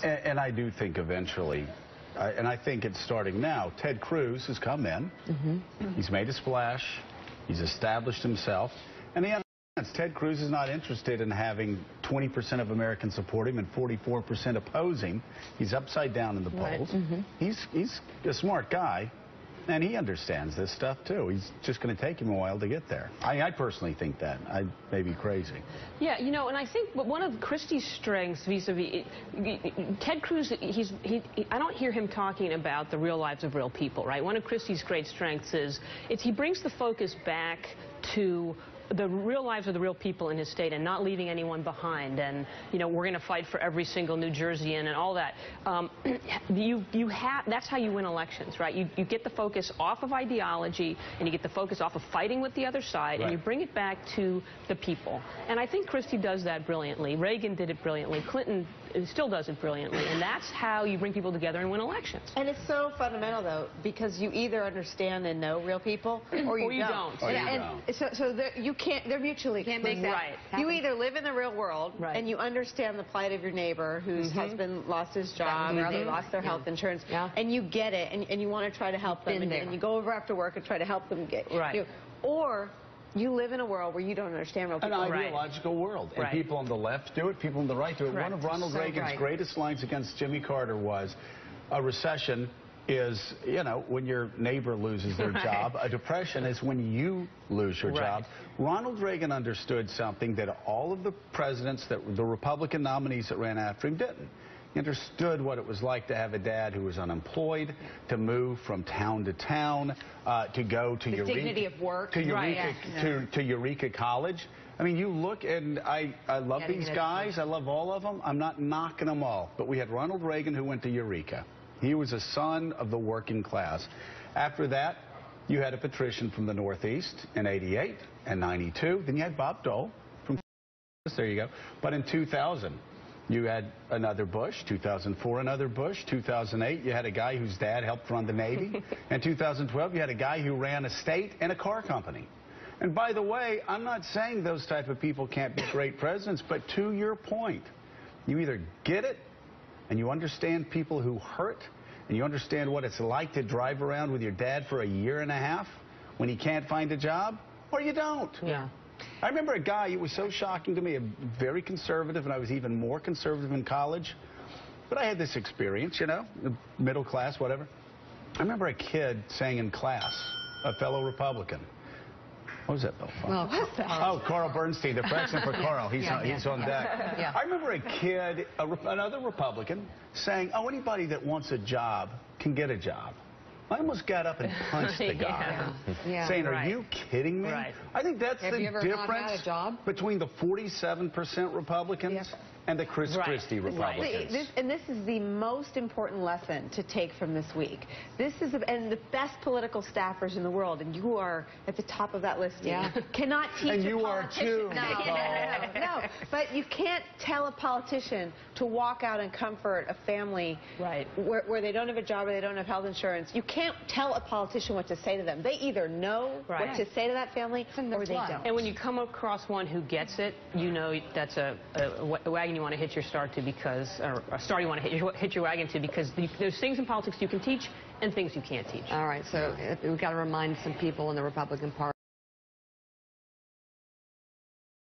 And I do think eventually, and I think it's starting now, Ted Cruz has come in. He's made a splash. He's established himself. And he understands Ted Cruz is not interested in having 20% of Americans support him and 44% oppose him. He's upside down in the polls. He's a smart guy. And he understands this stuff, too. He's just going to take him a while to get there. I personally think that. I may be crazy. Yeah, you know, and I think one of Christie's strengths vis-a-vis Ted Cruz, I don't hear him talking about the real lives of real people, right? One of Christie's great strengths is he brings the focus back to the real lives of the real people in his state and not leaving anyone behind. And, you know, we're going to fight for every single New Jerseyan and all that. That's how you win elections, right? You get the focus off of ideology and you get the focus off of fighting with the other side, and you bring it back to the people. And I think Christie does that brilliantly. Reagan did it brilliantly. Clinton still does it brilliantly. And that's how you bring people together and win elections. And it's so fundamental, though, because you either understand and know real people or you don't. So they're mutually can't make that happen. You either live in the real world and you understand the plight of your neighbor whose husband lost his job or they lost their health insurance, and you get it, and you want to try to help them, and you go over after work and try to help them get or you live in a world where you don't understand real people. An ideological world. And people on the left do it, people on the right do it. One of Ronald Reagan's greatest lines against Jimmy Carter was, a recession is, you know, when your neighbor loses their job. A depression is when you lose your job. Ronald Reagan understood something that all of the presidents, the Republican nominees that ran after him didn't. He understood what it was like to have a dad who was unemployed, to move from town to town, to go to Eureka, dignity of work, to Eureka College. I mean, you look, and I love these guys. I love all of them. I'm not knocking them all. But we had Ronald Reagan who went to Eureka. He was a son of the working class. After that, you had a patrician from the Northeast in '88 and '92. Then you had Bob Dole from there you go. But in 2000, you had another Bush. 2004, another Bush. 2008, you had a guy whose dad helped run the Navy. In 2012, you had a guy who ran a state and a car company. And by the way, I'm not saying those type of people can't be great presidents, but to your point, you either get it and you understand people who hurt, and you understand what it's like to drive around with your dad for a year and a half when he can't find a job, or you don't. I remember a guy, it was so shocking to me, very conservative, and I was even more conservative in college. But I had this experience, you know, middle class, whatever. I remember a kid saying in class, a fellow Republican, what was that, Bill? Oh, Carl Bernstein, the president for Carl. He's on deck. I remember a kid, another Republican, saying, oh, anybody that wants a job can get a job. I almost got up and punched the guy, saying, are you kidding me? I think that's the difference between the 47% Republicans and the Chris Christie Republicans. And this is the most important lesson to take from this week. This is, and the best political staffers in the world, and you are at the top of that list. Cannot teach and you are too. No, but you can't tell a politician to walk out and comfort a family where they don't have a job or they don't have health insurance. You can't tell a politician what to say to them. They either know what to say to that family or they don't. And when you come across one who gets it, you know that's a wagon you want to hitch your star to, because, or a star you want to hitch your wagon to, because there's things in politics you can teach and things you can't teach. All right, so we've got to remind some people in the Republican Party